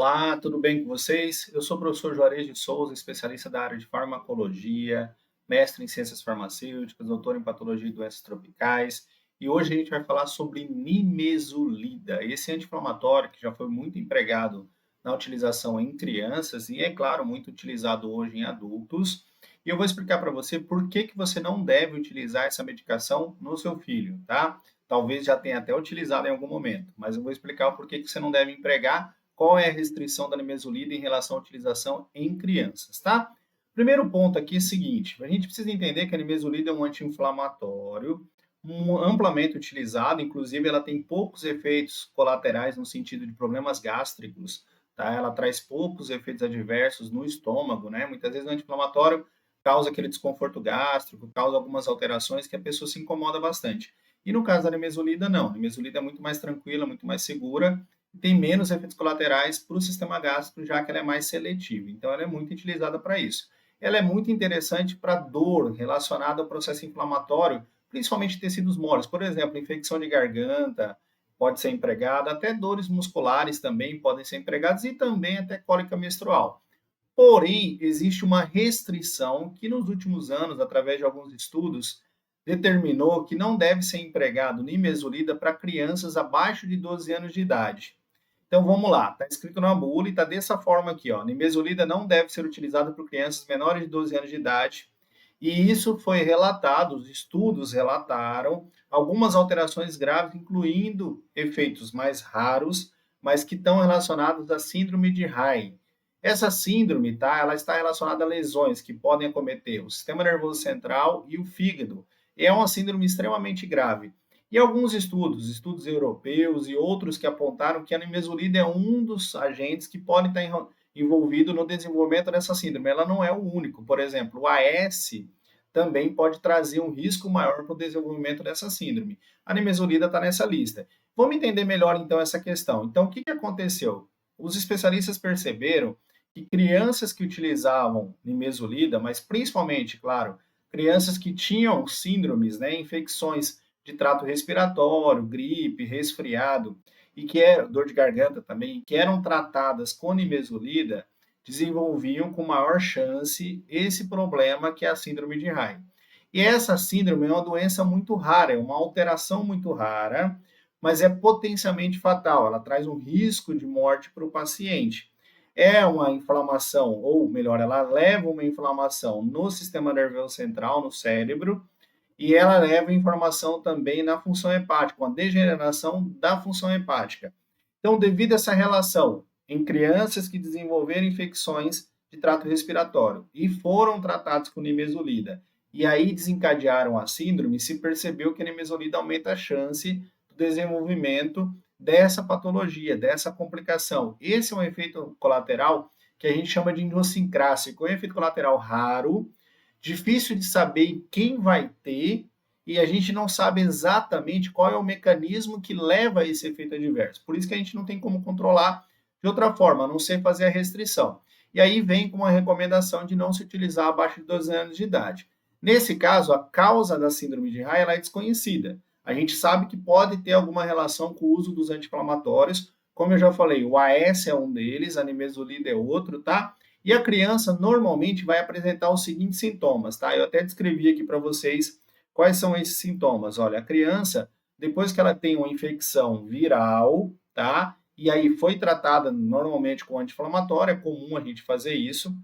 Olá, tudo bem com vocês? Eu sou o professor Juarez de Souza, especialista da área de farmacologia, mestre em ciências farmacêuticas, doutor em patologia e doenças tropicais. E hoje a gente vai falar sobre nimesulida, esse anti-inflamatório que já foi muito empregado na utilização em crianças e, é claro, muito utilizado hoje em adultos. E eu vou explicar para você por que que você não deve utilizar essa medicação no seu filho, tá? Talvez já tenha até utilizado em algum momento, mas eu vou explicar o porquê que você não deve empregar, qual é a restrição da nimesulida em relação à utilização em crianças, tá? Primeiro ponto aqui é o seguinte, a gente precisa entender que a nimesulida é um anti-inflamatório amplamente utilizado, inclusive ela tem poucos efeitos colaterais no sentido de problemas gástricos, tá? Ela traz poucos efeitos adversos no estômago, né? Muitas vezes o anti-inflamatório causa aquele desconforto gástrico, causa algumas alterações que a pessoa se incomoda bastante. E no caso da nimesulida, não. A nimesulida é muito mais tranquila, muito mais segura, tem menos efeitos colaterais para o sistema gástrico, já que ela é mais seletiva. Então, ela é muito utilizada para isso. Ela é muito interessante para dor relacionada ao processo inflamatório, principalmente tecidos moles. Por exemplo, infecção de garganta pode ser empregada, até dores musculares também podem ser empregadas e também até cólica menstrual. Porém, existe uma restrição que nos últimos anos, através de alguns estudos, determinou que não deve ser empregado nimesulida para crianças abaixo de 12 anos de idade. Então vamos lá, está escrito na bula e está dessa forma aqui, ó. Nimesulida não deve ser utilizada por crianças menores de 12 anos de idade. E isso foi relatado, os estudos relataram algumas alterações graves, incluindo efeitos mais raros, mas que estão relacionados à síndrome de Raynaud. Essa síndrome, tá? Ela está relacionada a lesões que podem acometer o sistema nervoso central e o fígado. E é uma síndrome extremamente grave. E alguns estudos europeus e outros que apontaram que a nimesulida é um dos agentes que pode estar envolvido no desenvolvimento dessa síndrome. Ela não é o único. Por exemplo, o AS também pode trazer um risco maior para o desenvolvimento dessa síndrome. A nimesulida está nessa lista. Vamos entender melhor então essa questão. Então, o que aconteceu? Os especialistas perceberam que crianças que utilizavam nimesulida, mas principalmente, claro, crianças que tinham síndromes, né, infecções de trato respiratório, gripe, resfriado, e que é dor de garganta também, que eram tratadas com nimesulida, desenvolviam com maior chance esse problema que é a síndrome de Raynaud. E essa síndrome é uma doença muito rara, é uma alteração muito rara, mas é potencialmente fatal, ela traz um risco de morte para o paciente. É uma inflamação, ou melhor, ela leva uma inflamação no sistema nervoso central, no cérebro, e ela leva informação também na função hepática, uma degeneração da função hepática. Então, devido a essa relação em crianças que desenvolveram infecções de trato respiratório e foram tratados com nimesulida, e aí desencadearam a síndrome, se percebeu que a nimesulida aumenta a chance do desenvolvimento dessa patologia, dessa complicação. Esse é um efeito colateral que a gente chama de idiosincrásico, é um efeito colateral raro, difícil de saber quem vai ter, e a gente não sabe exatamente qual é o mecanismo que leva a esse efeito adverso. Por isso que a gente não tem como controlar de outra forma, a não ser fazer a restrição. E aí vem com uma recomendação de não se utilizar abaixo de 12 anos de idade. Nesse caso, a causa da síndrome de Raynaud é desconhecida. A gente sabe que pode ter alguma relação com o uso dos anti-inflamatórios, como eu já falei, o AS é um deles, a nimesulida é outro, tá? E a criança normalmente vai apresentar os seguintes sintomas, tá? Eu até descrevi aqui para vocês quais são esses sintomas. Olha, a criança, depois que ela tem uma infecção viral, tá? E aí foi tratada normalmente com anti-inflamatório, é comum a gente fazer isso,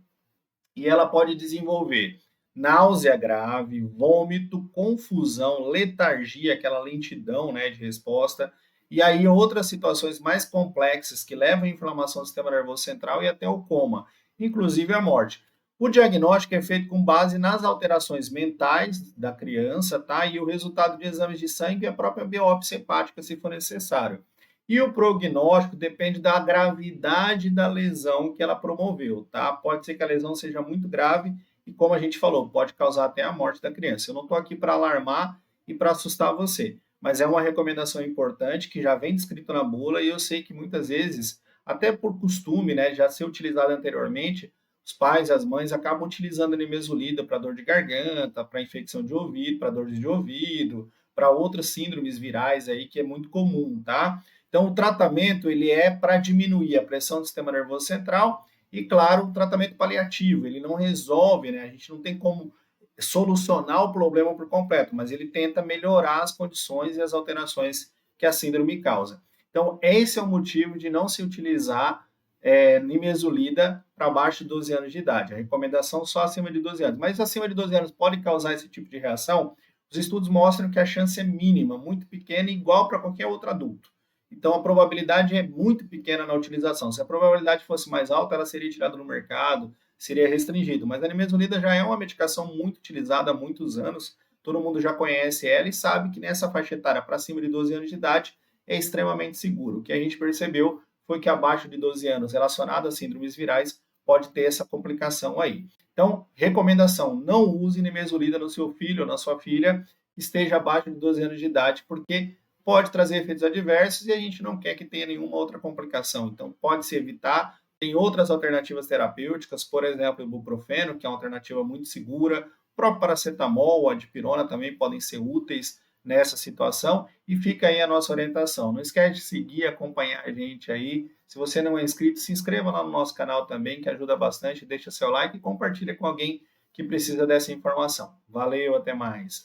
e ela pode desenvolver náusea grave, vômito, confusão, letargia, aquela lentidão, né, de resposta, e aí outras situações mais complexas que levam à inflamação do sistema nervoso central e até o coma, inclusive a morte. O diagnóstico é feito com base nas alterações mentais da criança, tá? E o resultado de exames de sangue e a própria biópsia hepática, se for necessário. E o prognóstico depende da gravidade da lesão que ela promoveu, tá? Pode ser que a lesão seja muito grave e, como a gente falou, pode causar até a morte da criança. Eu não estou aqui para alarmar e para assustar você, mas é uma recomendação importante que já vem descrito na bula e eu sei que muitas vezes, até por costume, né, já ser utilizado anteriormente, os pais e as mães acabam utilizando a nimesulida para dor de garganta, para infecção de ouvido, para dor de ouvido, para outras síndromes virais aí que é muito comum, tá? Então, o tratamento ele é para diminuir a pressão do sistema nervoso central e, claro, um tratamento paliativo. Ele não resolve, né? A gente não tem como solucionar o problema por completo, mas ele tenta melhorar as condições e as alterações que a síndrome causa. Então, esse é o motivo de não se utilizar nimesulida para baixo de 12 anos de idade. A recomendação só acima de 12 anos. Mas acima de 12 anos pode causar esse tipo de reação? Os estudos mostram que a chance é mínima, muito pequena, igual para qualquer outro adulto. Então, a probabilidade é muito pequena na utilização. Se a probabilidade fosse mais alta, ela seria tirada do mercado, seria restringido. Mas a nimesulida já é uma medicação muito utilizada há muitos anos. Todo mundo já conhece ela e sabe que nessa faixa etária para cima de 12 anos de idade é extremamente seguro. O que a gente percebeu foi que abaixo de 12 anos, relacionado a síndromes virais, pode ter essa complicação aí. Então, recomendação, não use nimesulida no seu filho ou na sua filha que esteja abaixo de 12 anos de idade, porque pode trazer efeitos adversos e a gente não quer que tenha nenhuma outra complicação. Então, pode-se evitar. Tem outras alternativas terapêuticas, por exemplo, o ibuprofeno, que é uma alternativa muito segura, o próprio paracetamol, a dipirona também podem ser úteis nessa situação. E fica aí a nossa orientação. Não esquece de seguir, acompanhar a gente aí. Se você não é inscrito, se inscreva lá no nosso canal também, que ajuda bastante. Deixa seu like e compartilha com alguém que precisa dessa informação. Valeu, até mais.